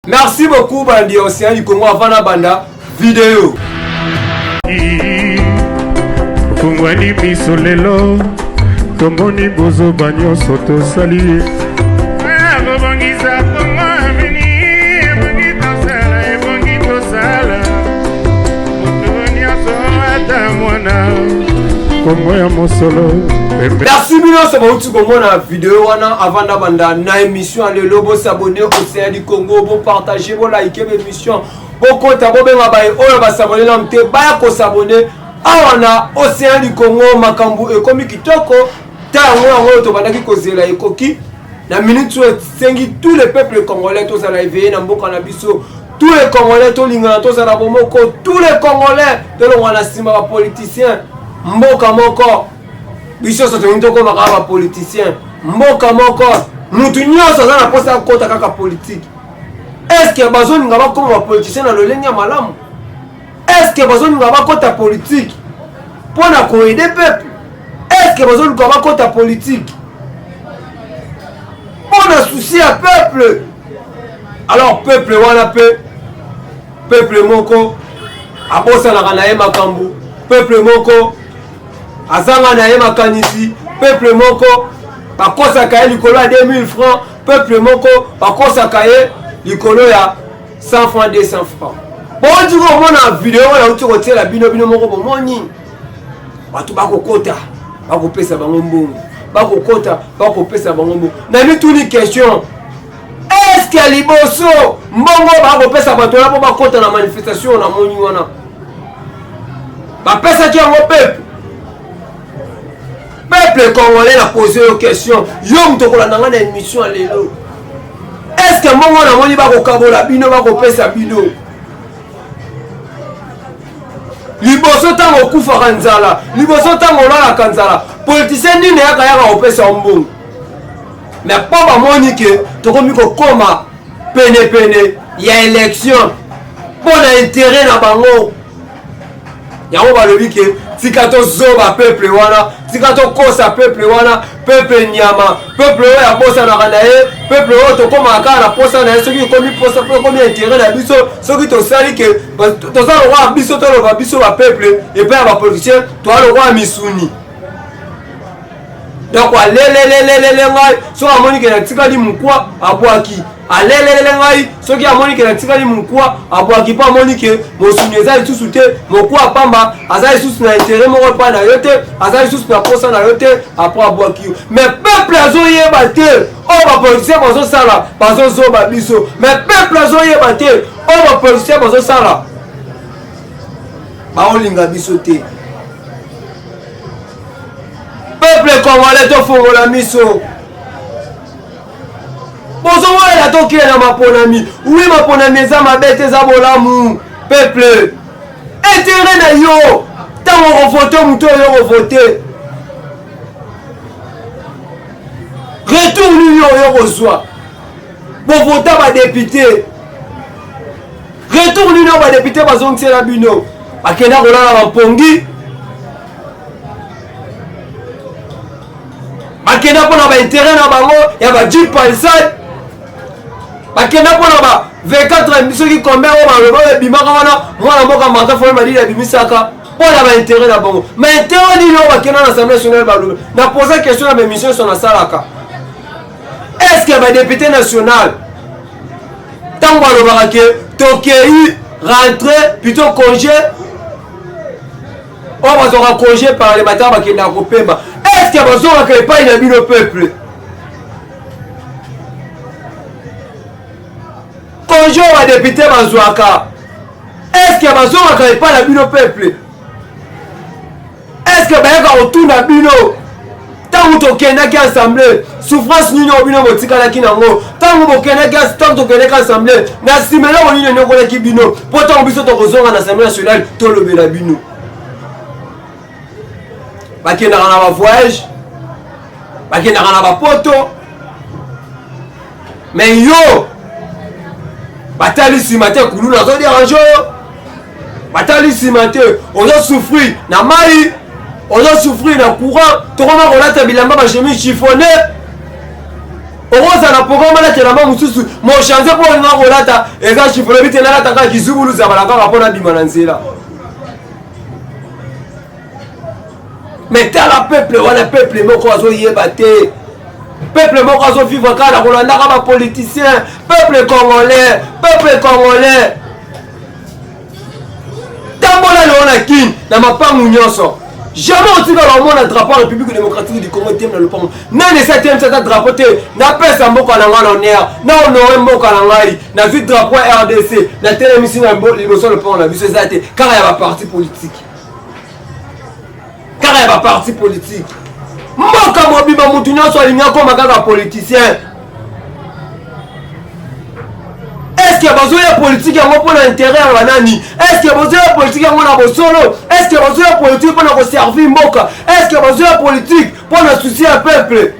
Merci beaucoup bandi Océan du Congo avant la banda vidéo. Fungwani misolelo tomoni bozo banyo soto sali. Bongisa Congo amini bongito sala bongito sala. Mutunia soata mwana Congo ya mosolo. Merci millions c'est bon tu Congo na vidéo wana avant la banda na émission le lobo s'abonner au Océan du Congo bon partager bon liker l'émission bon compte bon benga baye oyo ba s'abonner na mte ba ko s'abonner awana Océan du Congo makambu e komi kitoko ta ngo to bandaki ko zela ekoki na minute sengi tous les peuples congolais tous à la éveiller na mboka na biso tous les congolais to lingana tous à la bomoko tous les congolais de l'ongana sima ba politiciens mboka moko biso soto ngitoko makaba politicien mboka moko mutu nyoso za na posa kota kaka politique. Est-ce que bazoni ngaba comme ba politicien na lolenge malamu? Est-ce que bazoni ngaba kota politique pour na ko aider peuple? Est-ce que bazoni ngaba kota politique pour na souci à peuple? Alors peuple wana peuple moko abosa na kana yema kambu peuple moko azanga na ye makanisi peuple moko bakosa kaye likolo ya 2000 francs peuple moko bakosa kaye likolo ya 100 francs 200 francs bon tu komona vidéo ya uti kotiela bino moko bomoni batu bakokota bakopesa bango mbongo bakokota bakopesa bango mbongo na mituni question est-ce que liboso mbongo bakopesa bato na po bakota na manifestation na moni wana bapesa ki yango peuple congolais a posé une question. Yo mtokola nanga na émission lelo. Est-ce que mongo na moni ba ko kabola bino ba ko pesa bino? Liboso tango kufa kanzala, liboso tango la kanzala. Politicien ni ne yaka yaka opesa mbongo. Mais pas ba moni ke tokomi ko koma pene ya élection. Pour intérêt na bango. Yango ba lobi ke tikato zoba peuple wana tikato kosa peuple wana peuple nyama peuple oya bosa na kanae peuple oyo to koma aka na posa na soki komi posa komi intérêt na biso soki to sali ke to sa roi biso to lo biso ba peuple et pas ba politicien to lo roi misuni donc alelelelele ngai so amoni ke na tikali mukwa abwaki alelelele ngai soki amoni ke na tikali mukwa abwaki pa amoni ke mosuni ezali tusu te mokwa pamba azali susu na intérêt moko pa na yote azali susu na posa na yote après abwaki mais peuple azoyeba te o ba politicien bazo sala bazo zoba biso mais peuple azoyeba te o ba politicien bazo sala ba olinga biso te peuple congolais to fongola miso bozo wala to kile na maponami oui maponami za mabete za bolamu peuple intérêt na yo tango voter muto yo voter retourne yo reçoit pour voter ba député retourne yo ba député bazongse la bino akenda kolala ba pongi bakenda pona ba intérêt na bango ya ba Jeep Palisade bakenda pona ba V4 soki combien o ba lobo bimaka wana mwana mboka mata fo ma dila bimisaka pona ba intérêt na bango mais intérêt ni yo bakenda na Assemblée nationale ba lobo na poser question na émission sur na salaka est-ce que ba député national tango alobaka ke tokei rentrer plutôt congé on va se congé par les matins bakenda ko pemba est-ce que bazo ka epai na bino peuple congé wa député bazwaka est-ce que bazo ka epai na bino peuple est-ce que bayaka otuna bino tango tokendaki assemblée souffrance nini obino botikalaki nango tango bokendaki tango tokendaki assemblée na simela bonini nyokolaki bino po tango biso tokozonga na assemblée nationale tolobela bino bakendaka na ba voyage bakendaka na ba poto mais yo batali sima te kulu na zo dérange yo batali sima te ozo souffrir na mai ozo souffrir na courant tokoma kolata bilamba ba chemise chiffonné okoza na programme alakelama mosusu mochange mpo olinga kolata eza chiffre bite nalata kaka kizubulu zabala kaka mpo nabima na nzela. Mais tala peuple wana peuple moko azoyeba te, peuple moko azovivre kaka na kolandaka bapoliticien. Peuple congolais, peuple congolais tambola leo na kini na mapangu nyonso. Jamais otikala omona drapeau ya République démocratique du Congo tem na lopango nani septième sata drapeau te napesa mboka na ngai na honneur na honore mboka na ngai nazwi drapeau RDC na telemisi na liboso lopango na biso eza te kaka ya baparti politique, kaka ya baparti politique. Mboka mobimba mutu nyonso alingi akoma kaka politicien. Est-ce que bazoya politique yango mpona intérêt ya banani? Est-ce que bazoya politique yango na bosolo? Est-ce que bazoya politique mpona koservir mboka? Est-ce que bazoya politique mpona souci ya peuple?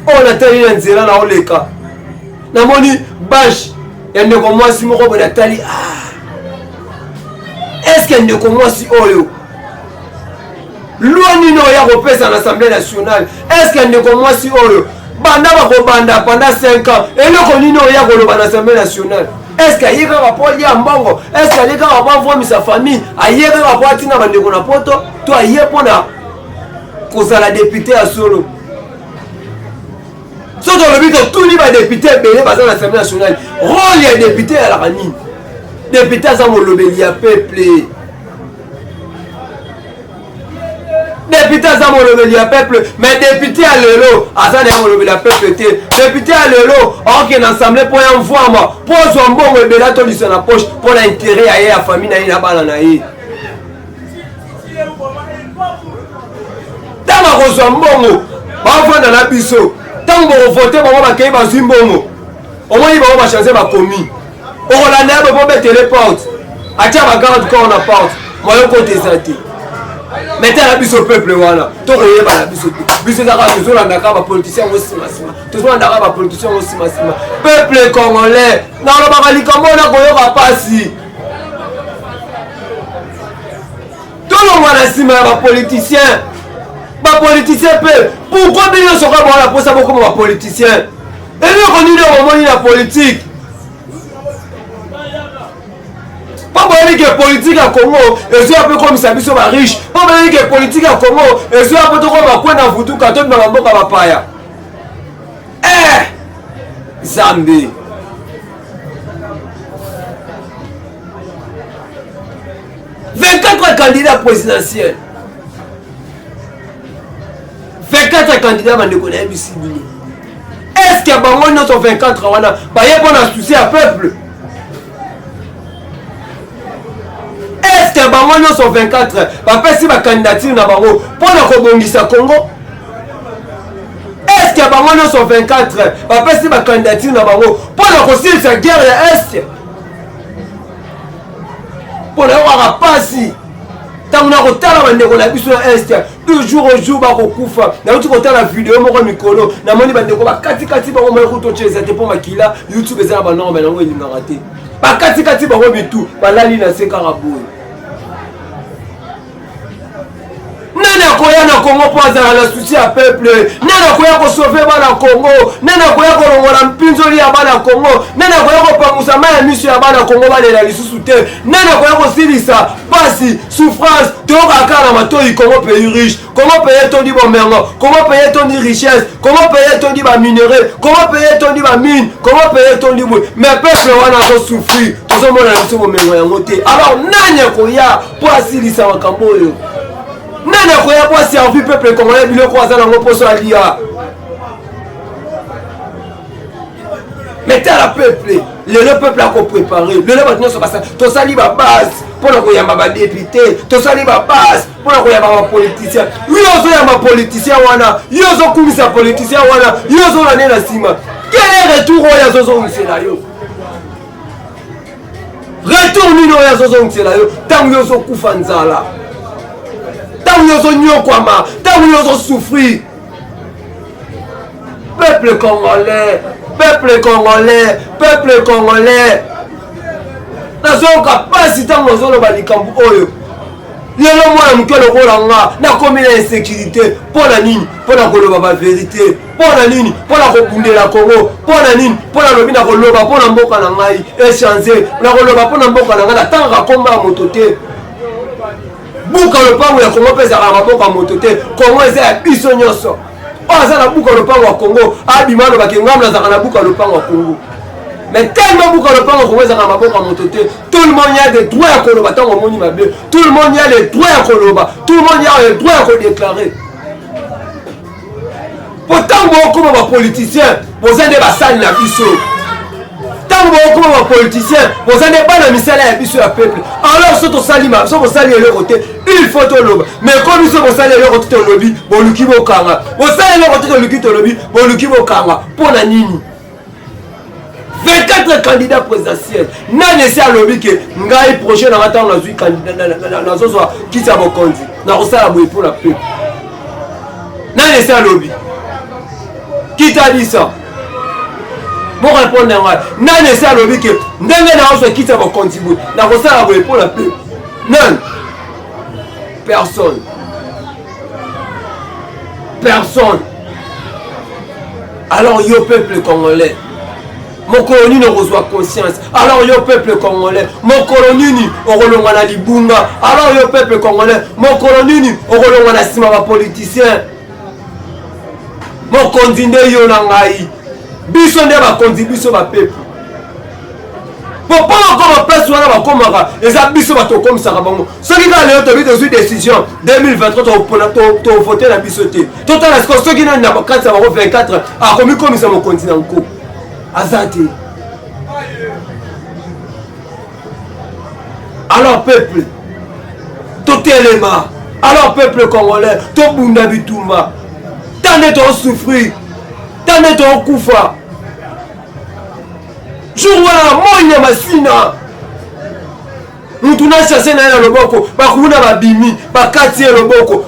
oyo natali na nzela na oleka namoni bashe ya ndeko mwasi moko boye natali eske ndeko mwasi oyo loi nini oyo ya kopesa na assemblée nationale? Eske ndeko mwasi oyo banda bakobanda pendant 5 ans eloko nini oyo ya koloba na assemblée nationale? Eske aye kaka po alia mbongo? Eske aye kaka po avomisa famille? Aye kaka po atina bandeko na poto? To aye mpona kozala député ya solo? Soki olobi totuni badepute ebele baza na assemblée nationale, rôle ya député ezalaka nini? Député aza molobeli ya peuple. Député aza molobeli ya peuple, mais député ya lelo aza na molobeli ya peuple te. Député ya lelo aoke na assemblée mpo ya mvwama mpo ozwa mbongo ebele atolisa na poche mpo na intérêt ya ye ya famille na ye na bana na ye. Ntango akozwa mbongo bavanda na biso, ntango bokovote bango bakei bazwi mbongo omoni bango bachange bakomi okolanda ya bopo betele porte atia bagarde corps na porte moyo kote eza te. Mete na biso peuple wana tokoyeba na biso te, biso ezaka tozolandaka bapoliticien yango simasima, tozolandaka bapoliticien yango simasima. Peuple congolais nalobaka likambo na koyoka pasi tolongwa na nsima ya bapoliticien. Bapoliticien pe pourquoi bino soka bona posa bokoma bapoliticien? Eloko nini omoni na politique? Po boyebi ke politique ya Congo ezoya mpe komisa biso bariche. Po boyebi ke politique ya Congo ezoya mpe tokoma bakwena vutuka tobimaka mboka bapaya. Zambe candidats présidentiels, 24 candidats bandeko na yebisi bino. Est-ce que bango nyonso 24 wana baye mpona souci ya peuple? Est-ce que bango nyonso 24 bapesi bacandidature na bango mpona kobongisa Congo? Est-ce que bango nyonso 24 bapesi bacandidature na bango mpona kosilisa guerre ya Est? Mpona yokaka pasi ntango na kotala bandeko na biso ya Est de jour au jour bakokufa. Nauti kotala video moko mikolo namoni bandeko bakatikati bango moyo kutocheza te mpo makila YouTube eza na banorme nango elingaka te. Bakatikati bango bitu balali na se kaka boye. Nani akoya na Congo mpo azala na souci ya peuple? Nani akoya kosauve bana Congo? Nani akoya kolongola mpinzoli ya bana Congo? Nani akoya kopangusa mai ya miso ya bana Congo balela lisusu te? Nani akoya kosilisa pasi souffrance tokaka na matoi? Congo pays riche, Congo pays etondi bomengo, Congo pays etondi richesse, Congo pays etondi ba minerais, Congo pays etondi ba mine, Congo pays etondi boye. Mais peuple wana azosouffrir, tozomona na biso bomengo yango te. Alors nani akoya po asilisa makambo oyo? Nani akoya po servir peuple congolais biloko aza nango poso alia? Mettez à la peuple, le peuple a préparé, le peuple nyonso basa tosali ba base pona koyamba ba député, tosali ba base pona koyamba ba politicien. Yozo ya ma politicien wana, yozo kumisa politicien wana, yozo na nena sima. Quel est retour oya zozo msela yo? Retour nino oya zozo msela yo? Tangu yozo kufa nzala. Tangu yozo nyokwama, tangu yozo souffrir. Peuple congolais, peuple congolais, peuple congolais. Nazoka pasi tango zolo balikambu oyo. lelo mwana moke lokola nga nakomi na insécurité mpo na nini mpo na koloba bavérité mpo na nini mpo na kobundela kongo mpo na nini mpo na lobi na koloba mpo na mboka na ngai échange na koloba mpo na mboka na ngai natangaka komba ya moto te buka lopango ya kongo mpe ezalaka maboka moto te kongo eza ya biso nyonso oyo aza na buka lopango ya kongo abima alobaki ngamu nazalaka na buka lopango ya kongo mais tellement buka lopango kongo ezalaka na maboka moto te tout le monde y a des droits ya koloba ntango omoni mabe tout le monde y a les droits ya koloba tout le monde y a les droits ya kodéclarer po ntango bokoma bapoliticien boza nde basali na biso ntango bokoma bapoliticien boza nde bana misala ya biso ya peuple alors so bosali eloko te il faut toloba mais komi so bosali eloko te tolobi boluki bokanga bosali eloko te toluki tolobi boluki bokanga mpo na nini 24 candidats présidentiels nani esi alobi ke ngai projet nanga ntango nazwi nazozwa kiti ya bokonzi nakosala boye mpo na peuple nani esi alobi qui t'a dit ça bon répondre ngai nani esi alobi ke ndenge nakozwa kiti ya bokonzi boye nakosala boye mpo na peuple nani personne alors yo peuple congolais mokolo nini okozwa conscience alors yo peuple congolais mokolo nini okolongwa na libunga alors yo peuple congolais mokolo nini okolongwa na nsima bapoliticien mokonzi nde yo na ngai biso nde bakonzi biso bapeuple po okoma place wana bakomaka eza biso bato okomisaka bango soki kaka lelo tobi tozwi décision 2023 tovote na biso te totala siko soki nani na bakati ya bango 24 akomikomisa mokonzi na nko aza te alors peuple totelema alors peuple congolais tobunda bitumba tande tosouffrir tande tokufa jour wana moi ya masina mutu nachase na ye na loboko bakuna babimi bakati ye loboko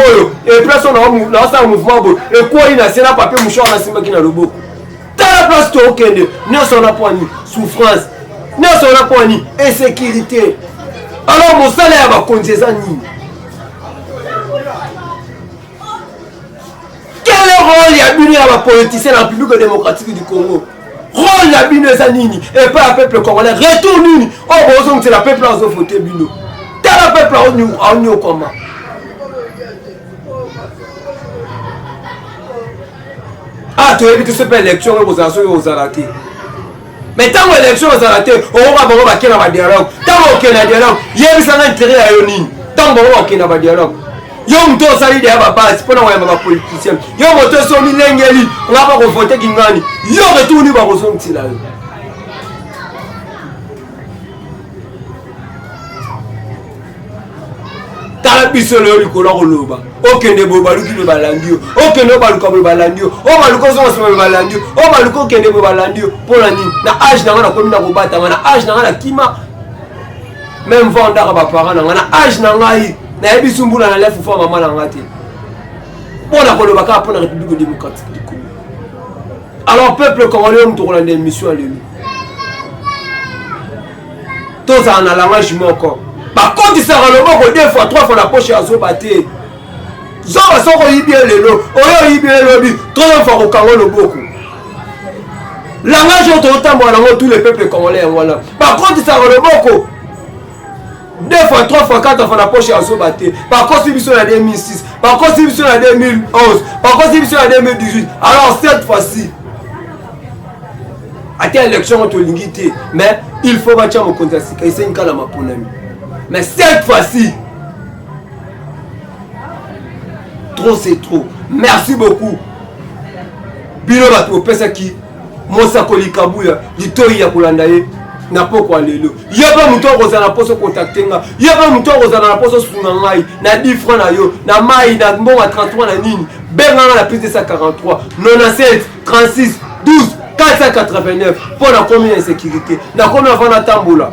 oyo eplace naosala mouvement boye ekwoi na se na papier mouchoir nasimbaki na loboko tala place tokende nyonso na poani souffrance nyonso na poani insécurité alors mosala ya bakonzi eza nini quel rôle ya bino ya bapoliticien na république démocratique du Congo rôle ya bino eza nini epa ya peuple congolais retour nini oyo bozongisela peuple azovote bino tala peuple aonyokoma toyebi te sope élection oyo kozala soki ozala te mais ntango élection ozala te okoka bango bakende na badialogue ntango okende na dialogue yebisanga intérêt ya yo nini ntango bango bakende na badialogue yo moto osali deya babasi mpona koyamba bapoliticien yo moto esomi lengeli nga bakovote kingani yo retourni bakozongisila yo tala biso lelo likolo koloba okende boye baluki mpe balandi yo okende oyo baluka boye balandi yo oyo baluka ozongasima boye balandi yo oyo baluka okende boye balandi yo mpo na nini na age nanga nakomi na kobatanga na age nanga na kima meme vandaka baparent nanga na age na ngai nayebi sumbula na lefufu ya mama na nga te mpo na koloba kaka mpo na république démocratique du Congo alors peuple congolais oyo moto kolanda émission ya lelo tozala na langage moko bakotisaka loboko 2 fois 3 fois na poche ya zoba te zoba soko oyibi ye lelo oyo oyibi ye lobi 3 fois kokanga loboko langage oyo tozotambola nango tous les peuples congolais yango wana bakotisaka loboko 2 fois 3 fois 4 fois na poche ya zoba te bakosi biso na 2006 bakosi biso na 2011 bakosi biso na 2018 alors cette fois-ci ate élection oyo tolingi te mais il faut batia mokonzi ya sika esengi kala maponami mais cette fois-ci trop c'est trop merci beaucoup bino bato opesaki mosakoli kabuya litoi ya kolanda ye na poko ya lelo yo mpe moto okozala na poso contacte nga yo mpe moto okozala na poso sunga ngai na 10 francs na yo na mai na mbongo 33 na nini benganga na plus de 143 97 36 12 489 mpo na komi ya insécurité na komi avant natambola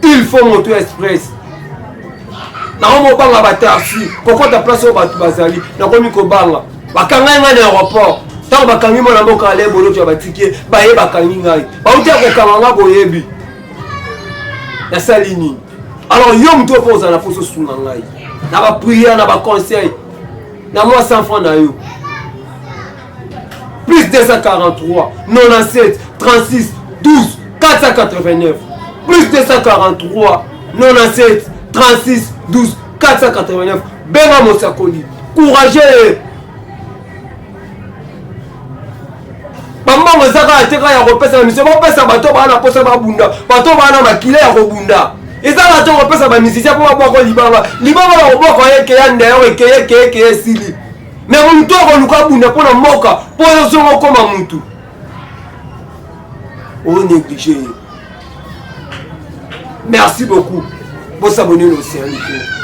il faut moto express nakomobanga bataxi kokota place oyo bato bazali nakomi kobanga bakangai ngai na aéroport ntango bakangi mwana mboka ale boloto ya batike baye bakangi ngai bauti ya kokanga nga boyebi nasali nini Alors yo mtu opose na poso sunga ngai na ba prière na ba conseil na moi 100 francs na yo plus 243 97 36 12 489 plus 243 97 36 12 489 benga Mosakoli courageux Bambongo zaka ateka ya kopesa mission bopesa bato bana posa babunda bato bana makile ya kobunda ezala to kopesa ba musicien po baboko libaba ba koboko yeke ya ndeo eke sili mais muntu akoluka bunda pona moka po yozongo koma muntu o négligé. Merci beaucoup. Bon s'abonner l'océan.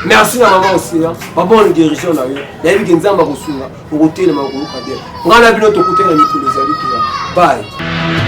Merci à maman Océan. Maman le guérison là. Il y a eu des gens qui ont reçu là. Pour ôter les mains au cadet. On a vu notre côté dans les coups des habits. Bye.